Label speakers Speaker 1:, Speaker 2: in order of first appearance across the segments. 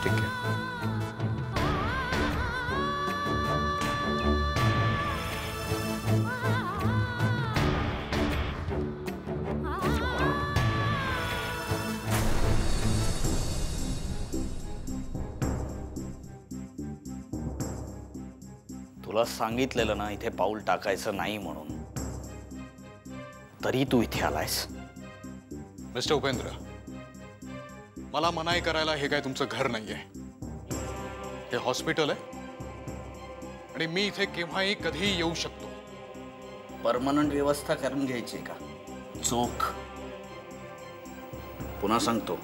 Speaker 1: ठीक आहे.
Speaker 2: तुला सांगितलेलं ना इथे पाऊल टाकायचं नाही म्हणून, तरी तू इथे आलायस.
Speaker 1: मिस्टर उपेंद्र, मला मनाई करायला हे काय तुमचं घर नाहीये. हे हॉस्पिटल आहे आणि मी इथे केव्हाही कधीही येऊ शकतो.
Speaker 2: परमनंट व्यवस्था करून घ्यायची का? चोख. पुन्हा सांगतो,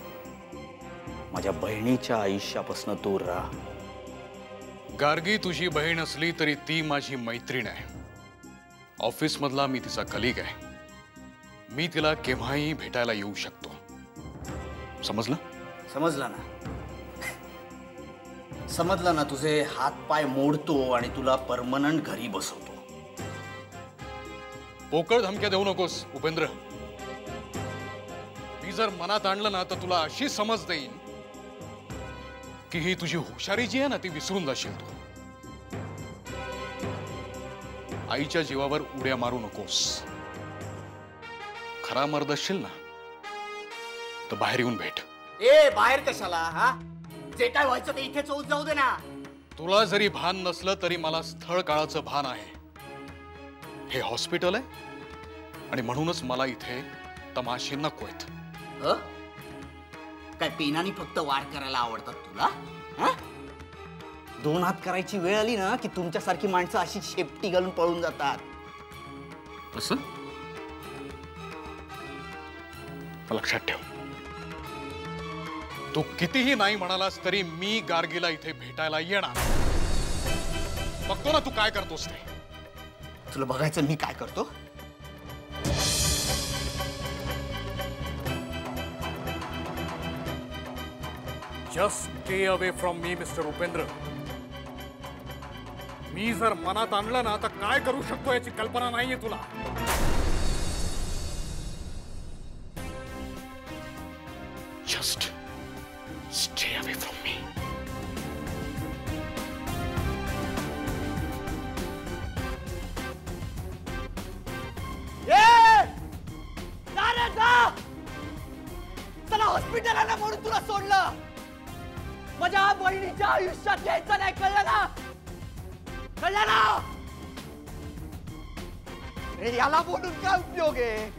Speaker 2: माझ्या बहिणीच्या आयुष्यापासून दूर राहा.
Speaker 1: गार्गी तुझी बहीण असली तरी ती माझी मैत्रीण आहे. ऑफिस मधला मी तिचा कलीग आहे. मी तिला केव्हाही भेटायला येऊ शकतो. समजलं?
Speaker 2: समजलं ना? समजलं ना? तुझे हात पाय मोडतो आणि तुला परमनंट घरी बसवतो.
Speaker 1: पोकळ धमक्या देऊ नकोस उपेंद्र. मी जर मनात आणलं ना तर तुला अशी समज देईन की ही तुझी हुशारी जी आहे ना ती विसरून जाशील तू. आईच्या जीवावर उड्या मारू नकोस. खरा मर्द असशील ना तर बाहेर येऊन भेट.
Speaker 2: ए बाहेर कशाला? हा, जे काय व्हायचं ते इथेच होत जाऊ दे ना.
Speaker 1: तुला जरी भान नसलं तरी मला स्थळ काळाचं भान आहे. हे हॉस्पिटल आहे आणि म्हणूनच मला इथे तमाशे नकोयत.
Speaker 2: काय पेनानी फक्त वार करायला आवडतात तुला? हा? दोन हात करायची वेळ आली ना की तुमच्यासारखी माणसं अशी शेपटी घालून पळून जातात.
Speaker 1: असं लक्षात ठेव. तू कितीही नाही म्हणालास तरी मी गार्गीला इथे भेटायला येणार. बघतो ना तू काय करतोस ते.
Speaker 2: तुला बघायचं मी काय करतो?
Speaker 1: Just stay away from me mister Upendra. मी जर मनात आणलं ना तर काय करू शकतो याची कल्पना नाहीये तुला. जस्ट स्टे अवे फ्रॉम मी.
Speaker 2: चला हॉस्पिटलला म्हणून तुला सोडलं. माझ्या बहिणीच्या आयुष्यात घ्यायचं नाही. कळलं ना? कळलं ना? याला बोलून काय उपयोग आहे?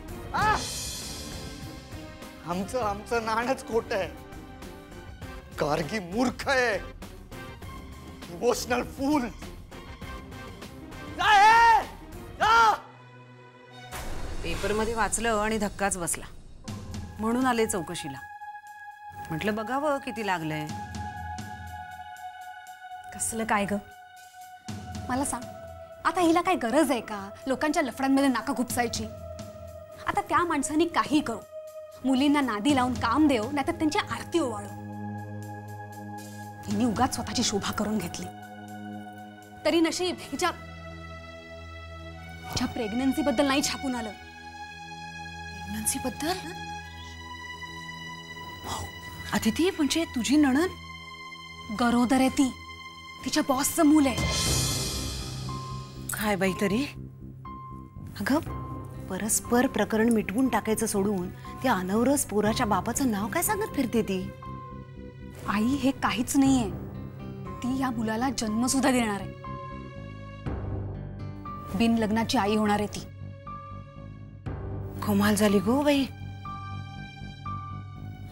Speaker 2: आमचं नाणच खोट आहे. गार्गी मूर्ख आहे. Emotional fool.
Speaker 3: पेपर मध्ये वाचलं आणि धक्काच बसला म्हणून आले चौकशीला. म्हटलं बघावं किती लागलंय.
Speaker 4: कसलं काय ग? मला सांग, आता हिला काय गरज आहे का लोकांच्या लफड्यांमध्ये नाका खुपसायची? आता त्या माणसांनी काही करू, मुलींना नादी लावून काम देव, नाहीतर त्यांची आरती ओवाळू. हिने उगाच स्वतःची शोभा करून घेतली. तरी नशीब हिच्या प्रेग्नन्सी बद्दल नाही छापून आलं.
Speaker 3: प्रेग्नन्सी बद्दल? अदिती म्हणजे तुझी नणंद
Speaker 4: गरोदर आहे ती. तिच्या बॉसचं मूल आहे.
Speaker 3: काय बाई तरी. अगं परस्पर प्रकरण मिटवून टाकायचं सोडून त्या अनवरस पोराच्या बापाचं नाव काय सांगत फिरते ती?
Speaker 4: आई हे काहीच नाहीये. ती या मुलाला जन्म सुद्धा देणार आहे. बिन लग्नाची आई होणार आहे ती.
Speaker 3: कमाल झाली गो बाई.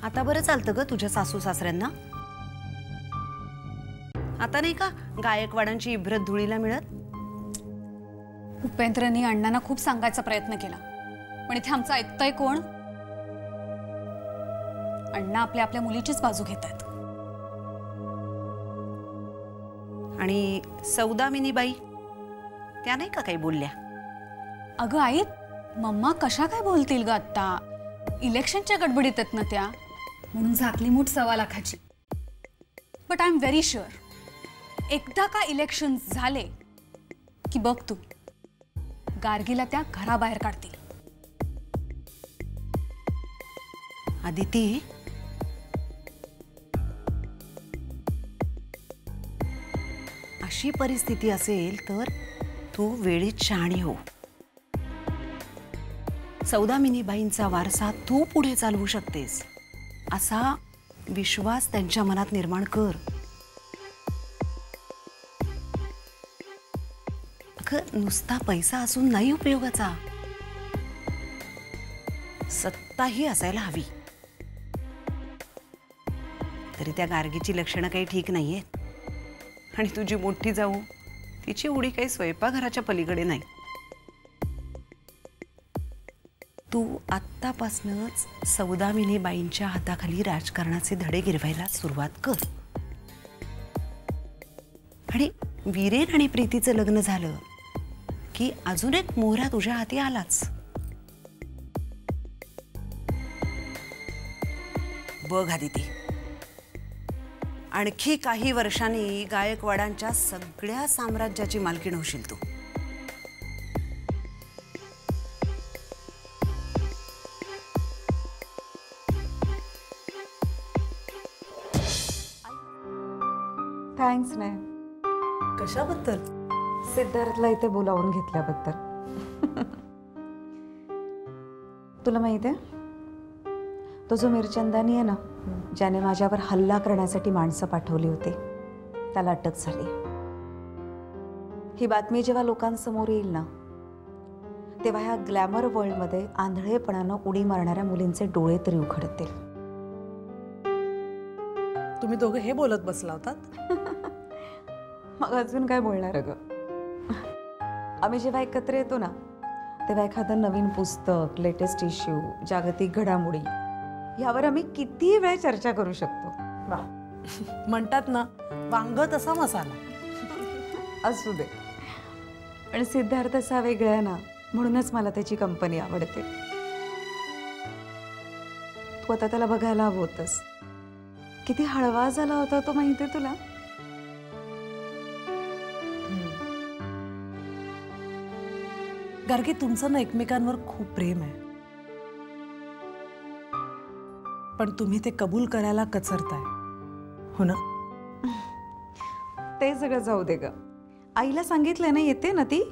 Speaker 3: आता बरं चालतं ग तुझ्या सासू सासऱ्यांना. आता नाही का गायकवाडांची इब्रत धुळीला मिळत.
Speaker 4: उपेंद्रनी अण्णांना खूप सांगायचा प्रयत्न केला, पण इथे आमचं ऐकतंय कोण? अण्णा आपल्या मुलीचीच बाजू घेत आहेत.
Speaker 3: आणि सौदामिनीबाई त्या नाही का काही बोलल्या?
Speaker 4: अगं आई, मम्मा कशा काय बोलतील ग आत्ता? इलेक्शनच्या गडबडीत आहेत ना त्या, म्हणून झाकली मूठ 1.25 लाखाची. But I am very sure एकदा का इलेक्शन झाले की बघ तू, गार्गीला त्या घराबाहेर काढतील.
Speaker 3: आदिती अशी परिस्थिती असेल तर तू वेळीच शहाणी हो. सौदामिनीबाईंचा वारसा तू पुढे चालवू शकतेस असा विश्वास त्यांच्या मनात निर्माण कर. अगं, नुसता पैसा असून नाही उपयोगाचा, सत्ताही असायला हवी. तरी त्या गार्गीची लक्षणं काही ठीक नाहीयेत. आणि तुझी मोठी जाऊ, तिची उडी काही स्वयंपाकघराच्या पलीकडे नाही. तू आत्तापासूनच सौदामिनीबाईंच्या हाताखाली राजकारणाचे धडे गिरवायला सुरुवात कर. आणि वीरेन आणि प्रीतीचं लग्न झालं की अजून एक मोहरा तुझ्या हाती आलाच. बघ आदिती, आणखी काही वर्षांनी गायकवाडांच्या सगळ्या साम्राज्याची मालकीण होशील तू.
Speaker 5: थँक्स नाही.
Speaker 6: कशाबद्दल?
Speaker 5: सिद्धार्थला इथे बोलावून घेतल्याबद्दल. तुला माहित आहे, तो जो मिरचंदानी आहे ना, ज्याने माझ्यावर हल्ला करण्यासाठी माणसं पाठवली होती, त्याला अटक झाली. ही बातमी जेव्हा लोकांसमोर येईल ना, तेव्हा ह्या ग्लॅमर वर्ल्डमध्ये आंधळेपणानं उडी मारणाऱ्या मुलींचे डोळे तरी उघडतील.
Speaker 6: तुम्ही दोघं हे बोलत बसला होतात?
Speaker 5: मग अजून काय बोलणार ग. आम्ही जेव्हा एकत्र येतो ना, तेव्हा एखादं नवीन पुस्तक, लेटेस्ट इश्यू, जागतिक घडामोडी यावर आम्ही किती वेळ चर्चा करू शकतो.
Speaker 6: म्हणतात ना, वांग तसा मसाला.
Speaker 5: असू दे, पण सिद्धार्थ असा वेगळा आहे ना, म्हणूनच मला त्याची कंपनी आवडते. तू आता त्याला बघायला हवं होतंस. किती हळवा झाला होता तो, माहितीये तुला?
Speaker 6: गार्गी, तुमचं ना एकमेकांवर खूप प्रेम आहे, पण तुम्ही ते कबूल करायला कचरताय, हो ना?
Speaker 5: ते सगळं जाऊ दे ग. आईला सांगितलंय ना, येते ना ती.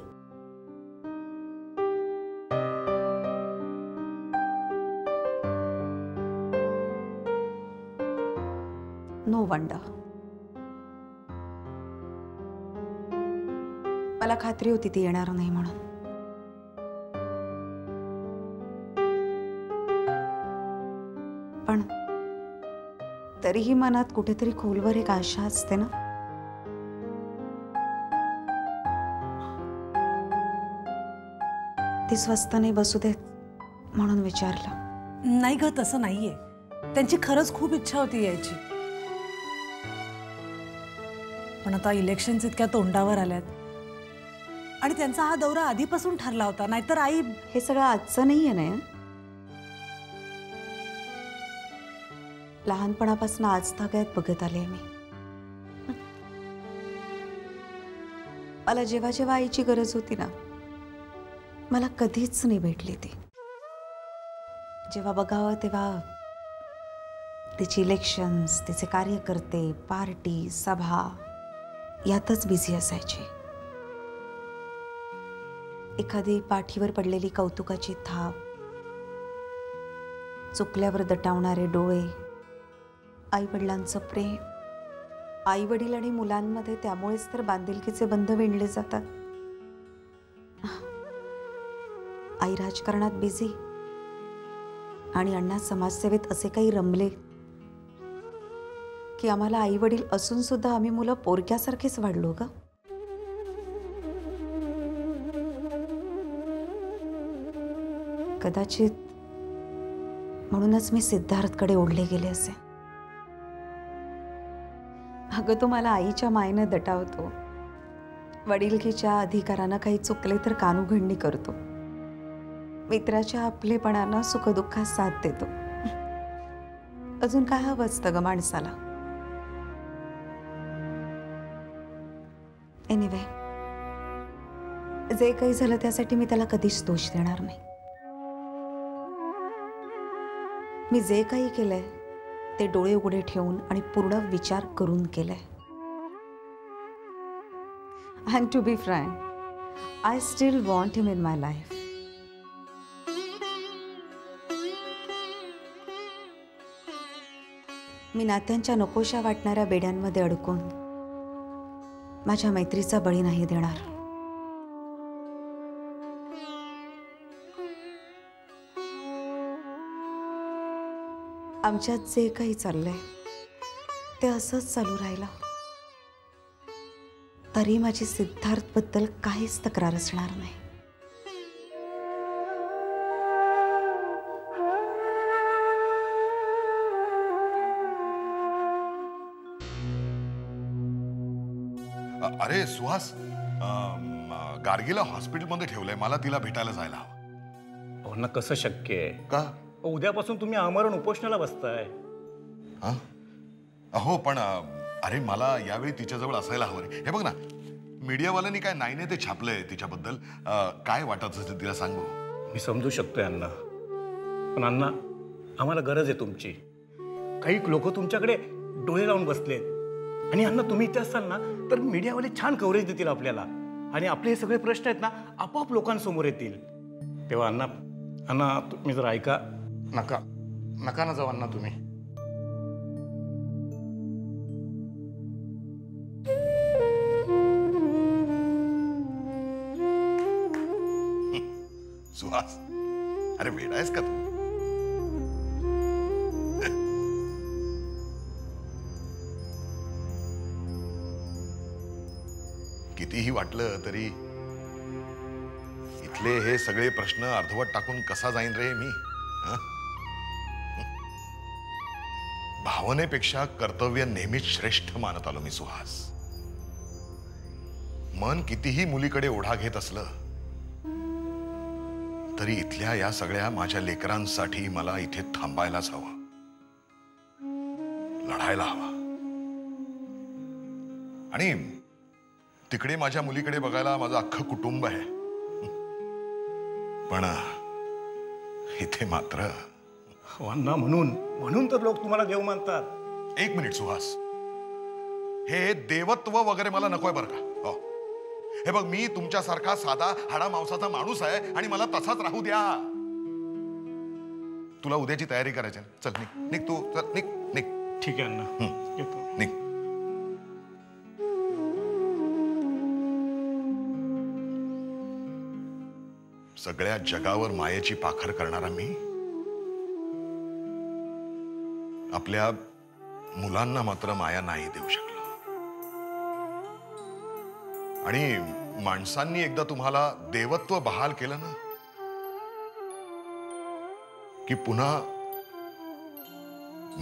Speaker 5: No wonder. मला खात्री होती ती येणार नाही म्हणून. पण तरीही मनात कुठेतरी खोलवर एक आशा असते ना. ती स्वस्त नाही बसू देत म्हणून विचारलं.
Speaker 6: नाही ग, तसं नाहीये. त्यांची खरंच खूप इच्छा होती यायची, पण आता इलेक्शन्स इतक्या तोंडावर आल्यात आणि त्यांचा हा दौरा आधीपासून ठरला होता. नाहीतर आई.
Speaker 5: हे सगळं आजचं नाहीये ना. लहानपणापासून आज तागायत बघत आले मी. मला जेव्हा जेव्हा आईची गरज होती ना, मला कधीच नाही भेटली ती. जेव्हा बघावं तेव्हा तिची इलेक्शन्स, तिचे कार्यकर्ते, पार्टी, सभा यातच बिझी असायची. एखादी पाठीवर पडलेली कौतुकाची थाप, चुकल्यावर दटावणारे डोळे, आई वडिलांचं प्रेम. आई वडील आणि मुलांमध्ये त्यामुळेच तर बांधिलकीचे बंध विणले जातात. आई राजकारणात बिझी आणि अण्णा समाजसेवेत असे काही रमले की आम्हाला आई वडील असून सुद्धा आम्ही मुलं पोरक्यासारखेच वाढलो ग. कदाचित म्हणूनच मी सिद्धार्थकडे ओढले गेले असे. अगं, तो मला आईच्या मायेने दटावतो, वडिलकीच्या अधिकारानं काही चुकले तर कानउघडणी करतो, मित्राच्या आपलेपणानं सुखदुःखात साथ देतो. अजून काय हवं असतं ग माणसाला. एनिवे, जे काही झालं त्यासाठी मी त्याला कधीच दोष देणार नाही. मी जे काही केलंय ते डोळे उघडे ठेवून आणि पूर्ण विचार करून केलंय. And to be frank, I still want him in my life. मी नात्यांच्या नकोशा वाटणाऱ्या बेड्यांमध्ये अडकून माझ्या मैत्रीचा बळी नाही देणार. आमच्यात जे काही चाललंय ते असंच चालू राहिलं तरी माझी सिद्धार्थबद्दल काहीच तक्रार असणार नाही.
Speaker 7: अरे सुहास, गार्गीला हॉस्पिटलमध्ये ठेवलंय. मला तिला भेटायला जायला हवं.
Speaker 8: हो ना, कसं शक्य आहे?
Speaker 7: का?
Speaker 8: उद्यापासून तुम्ही आमरण उपोषणाला बसताय.
Speaker 7: हो, पण अरे मला यावेळी तिच्याजवळ असायला हवं रे. हे बघ ना, मीडियावाल्यांनी काय नाही ते छापलंय तिच्याबद्दल. काय वाटत असेल तिला सांगू.
Speaker 8: मी समजू शकतोय अण्णा, पण अण्णा आम्हाला गरज आहे तुमची. काही लोक तुमच्याकडे डोळे लावून बसलेत आणि अण्णा तुम्ही इथे असाल ना तर मीडियावाले छान कव्हरेज देतील आपल्याला आणि आपले हे सगळे प्रश्न आहेत ना आपोआप लोकांसमोर येतील. तेव्हा अण्णा अण्णा तुम्ही जर ऐका. नका नका ना जाऊ अण्णा तुम्ही.
Speaker 7: सुहास, अरे वेडा आहेस का तू? कितीही वाटलं तरी इथले हे सगळे प्रश्न अर्धवट टाकून कसा जाईन रे मी. भावनेपेक्षा कर्तव्य नेहमीच श्रेष्ठ मानत आलो मी सुहास. मन कितीही मुलीकडे ओढा घेत असलं तरी इथल्या या सगळ्या माझ्या लेकरांसाठी मला इथे थांबायलाच हवं, लढायला हवा. आणि तिकडे माझ्या मुलीकडे बघायला माझं अख्खं कुटुंब आहे. पण इथे मात्र
Speaker 8: अण्णा म्हणून तर लोक तुम्हाला देव मानतात.
Speaker 7: एक मिनिट सुहास, हे देवत्व वगैरे मला नकोय बरं का. हो, हे बघ, मी तुमच्यासारखा साधा हाडा मांसाचा माणूस आहे आणि मला तसाच राहू द्या. तुला उद्याची तयारी करायची. चल निघ निघ तू, चल निघ निघ.
Speaker 8: ठीक आहे अण्णा, येतो.
Speaker 7: निघ. सगळ्या जगावर मायेची पाखर करणारा मी आपल्या मुलांना मात्र माया नाही देऊ शकलो. आणि माणसांनी एकदा तुम्हाला देवत्व बहाल केलं ना की पुन्हा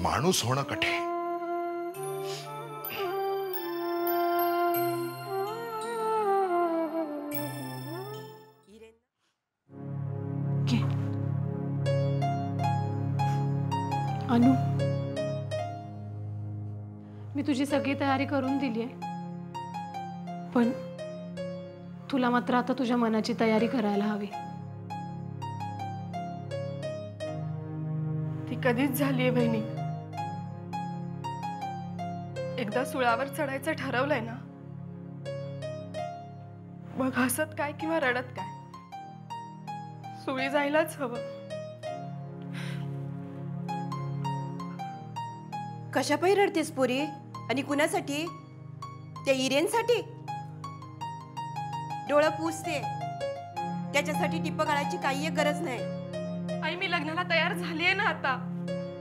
Speaker 7: माणूस होणं कठीण.
Speaker 9: अनु, मी तुझी सगळी तयारी करून दिली आहे, पण तुला मात्र आता तुझ्या मनाची तयारी करायला हवी.
Speaker 10: ती कधीच झालीये बहिणी. एकदा सुळावर चढायचं ठरवलंय ना, मग हसत काय किंवा रडत काय, सुळी जायलाच हवं.
Speaker 11: कशापायी रडतेस पोरी? आणि कुणासाठी? त्या इरेनसाठी? डोळं पुसते, त्याच्यासाठी टिप्प काढायची काही गरज नाही.
Speaker 10: आई, मी लग्नाला तयार झालीये ना आता,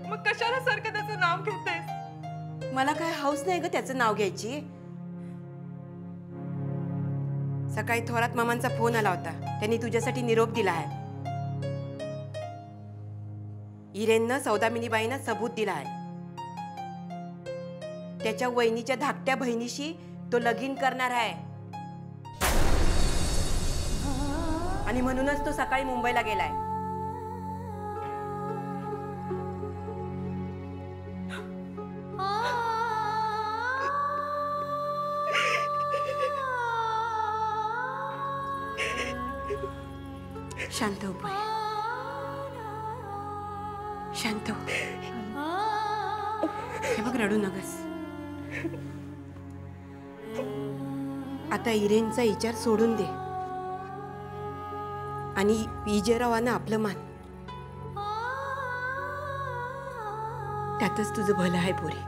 Speaker 10: मग कशाला सारखं त्याचं नाव घेतेस?
Speaker 11: मला काय हौस नाही ग त्याचं नाव घ्यायची. सकाळी थोरात मामांचा फोन आला होता, त्यांनी तुझ्यासाठी निरोप दिला आहे. इरेननं सौदामिनीबाईंना सबूत दिला आहे. त्याच्या वहिनीच्या धाकट्या बहिणीशी तो लगीन करणार आहे आणि म्हणूनच तो सकाळी मुंबईला गेलाय. शांत हो, शांत हो. हे बघ, रडू नगस. आता इरेनचा विचार सोडून दे आणि विजयरावांना आपलं मान. त्यातच तुझं भलं आहे पोरी.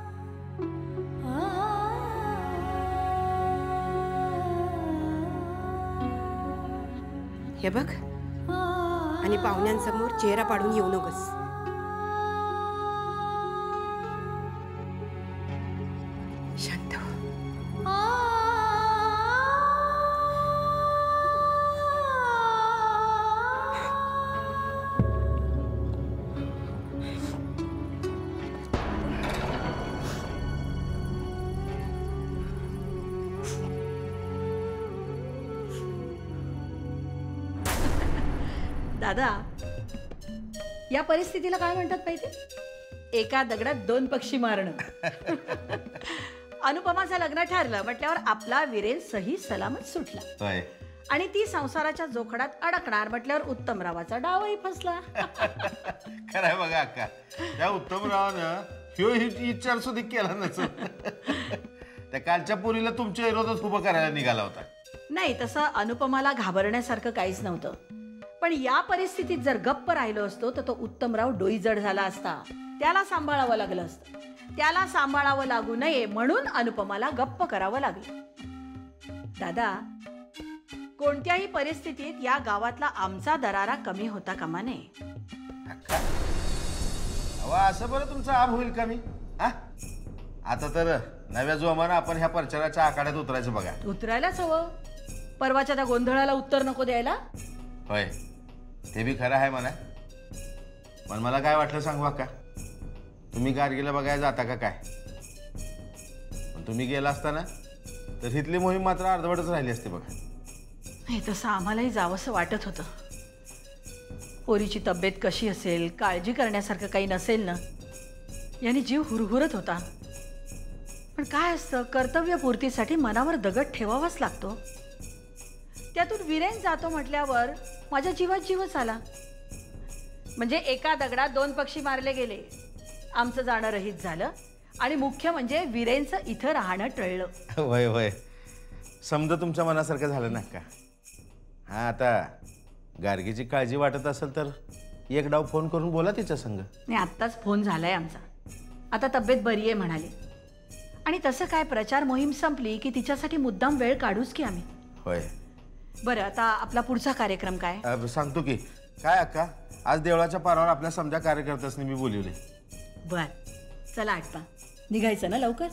Speaker 11: हे बघ, आणि पाहुण्यांसमोर चेहरा पाडून येऊ नकोस. शांत हो.
Speaker 12: दादा, या परिस्थितीला काय म्हणतात माहिती? एका दगडात दोन पक्षी मारणं. अनुपमाचं लग्न ठरलं म्हटल्यावर आपला वीरेन सही सलामत सुटला आणि ती संसाराच्या जोखडात अडकणार म्हटल्यावर उत्तमरावाचा डावही फसला.
Speaker 13: खरंय बघा अक्का, त्या उत्तमरावानं ह्यो विचार सुद्धा केला नसेल. त्या कालच्या पोरीला तुमच्या विरोधात उभं करायला निघाला होता.
Speaker 12: नाही, तसं अनुपमाला घाबरण्यासारखं काहीच नव्हतं. पण या परिस्थितीत जर गप्प राहिलो असतो तर तो उत्तमराव डोई जड झाला असता. त्याला सांभाळावं लागलं असतं. त्याला सांभाळावं लागू नये म्हणून अनुपमाला गप्प करावं लागलं. दादा, कोणत्याही परिस्थितीत या गावातला आमचा दरारा कमी होता कामा नये.
Speaker 13: असं बरं तुमचा आब होईल कमी? आता तर नव्या जोमानं आपण ह्या प्रचाराच्या आखाड्यात उतरायचं बघा.
Speaker 12: उतरायलाच हवं. परवाच्या त्या गोंधळाला उत्तर नको द्यायला.
Speaker 13: होय, ते बी खरं आहे म्हणा. पण मला काय वाटलं सांगू का, तुम्ही गार्गीला बघायला जाता का काय? पण तुम्ही गेला असताना तर इथली मोहीम मात्र अर्धवटच राहिली असते बघा.
Speaker 12: नाही, तसं आम्हालाही जावंसं वाटत होतं. पोरीची तब्येत कशी असेल, काळजी करण्यासारखं काही नसेल ना, याने जीव हुरहुरत होता. पण काय असतं, कर्तव्यपूर्तीसाठी मनावर दगड ठेवावाच लागतो. त्यातून वीरेन जातो म्हटल्यावर माझ्या जीवात जीवच आला. म्हणजे एका दगडात दोन पक्षी मारले गेले. आमचं जाणं रहित झालं आणि मुख्य म्हणजे वीरेनचं इथं राहणं टळलं.
Speaker 13: होय होय, समजा तुमच्या मनासारखं झालं ना का? हा, आता गार्गीची काळजी वाटत असेल तर एक डाव फोन करून बोला तिच्या संग.
Speaker 12: नाही, आत्ताच फोन झालाय आमचा. आता तब्येत बरी आहे म्हणाली. आणि तसं काय, प्रचार मोहीम संपली की तिच्यासाठी मुद्दाम वेळ काढूच की आम्ही.
Speaker 13: होय.
Speaker 12: बरं, आता आपला पुढचा कार्यक्रम काय?
Speaker 13: सांगतो की. काय अक्का, आज देवळाच्या पारावर आपल्या समजा कार्यकर्त्यांनी मी बोलवले.
Speaker 12: बर, चला आटपा. निघायचं ना लवकर?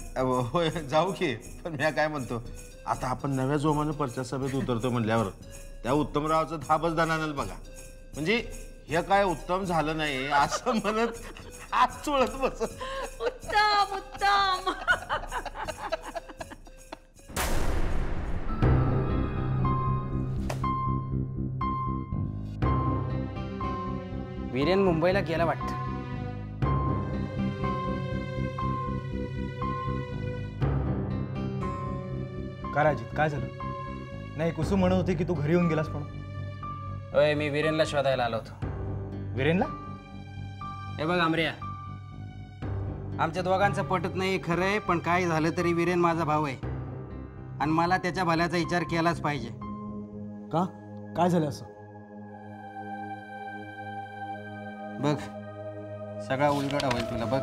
Speaker 13: होय, जाऊ की. पण मी काय म्हणतो, आता आपण नव्या जोमानं प्रचार सभेत उतरतो म्हणल्यावर त्या उत्तमरावाचं धाबच दानानल बघा. म्हणजे हे काय उत्तम झालं नाही असं म्हणत हात चोळत बस.
Speaker 12: उत्तम उत्तम.
Speaker 14: वीरेन मुंबईला गेला वाटतं.
Speaker 15: का राजीत, काय झालं? नाही, कुसुम म्हणत होती की तू घरी येऊन गेलास म्हणून.
Speaker 14: होय, मी वीरेनला शोधायला आलो होतो.
Speaker 15: वीरेनला?
Speaker 14: हे बघ आमऱ्या, आमच्या दोघांचं पटत नाही खरं आहे, पण काय झालं तरी वीरेन माझा भाऊ आहे आणि मला त्याच्या भल्याचा विचार केलाच पाहिजे.
Speaker 15: का? काय झालं असं?
Speaker 14: बघ, सगळा उलगडा होईल तुला. बघ,